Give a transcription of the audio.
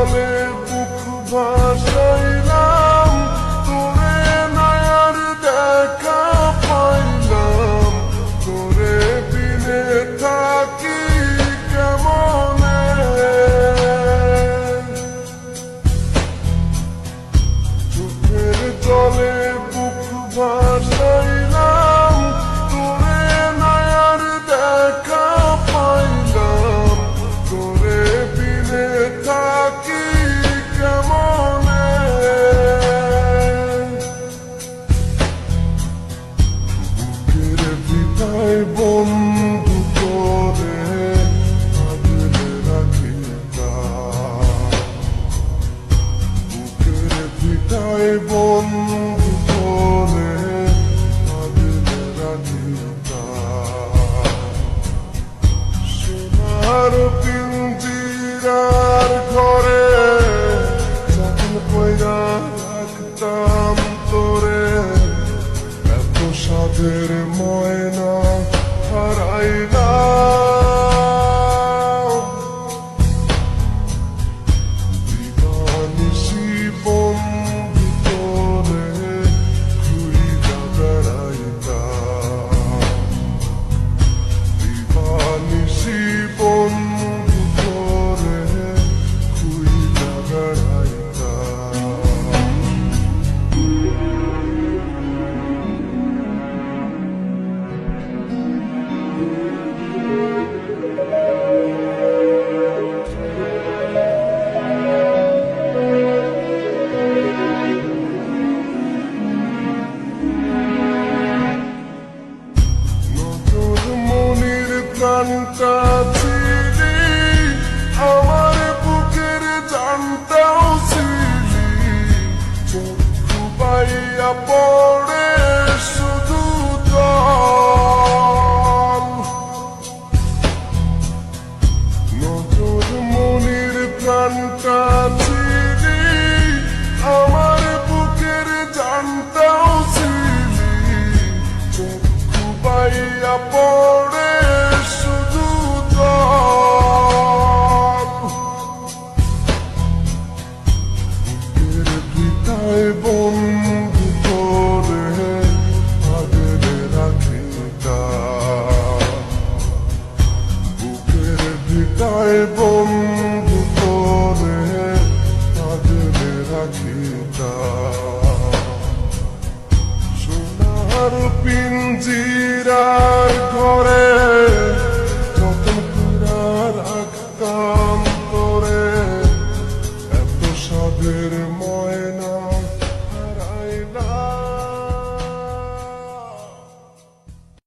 জলে বুক ভাসাইলাম, তোরে নয়ার দেখা পাইলাম, তোরে বিনে থাকি কেমনে। চোখের জলে বুক ভাসাইলাম, তোরে নয়ার দেখা পাইলাম, তোরে বিনে থাকি কেমনে। বুকের ভিটায় বন্ধু তোরে আগলে রাখিতাম, বুকের ভিটায় বন্ধু তোরে আগলে রাখিতাম। সোনার পিঞ্জিরার ঘরে যখন কইরা রাখতাম তোরে, এত সাধের ময়না হারাইলাম। দিবানিশি বন্ধু তোরে খুইজা বেড়াইতাম, দিবানিশি বন্ধু তোরে খুইজা বেড়াইতাম। নজর মনির প্রাণটা ছিলি, আমার বুকের জানটাও ছিলি, চক্ষু বাইয়া পড়ে শুধু জল। নজর মনির প্রাণটা ছিলি, আমার বুকের জানটাও ছিলি, চক্ষু বাইয়া পড়ে শুধু জল। বুকের ভিটায় বন্ধু তোরে আগলে রাখিতাম, বুকের ভিটায় বন্ধু তোরে আগলে রাখিতাম। সোনার পিঞ্জিরা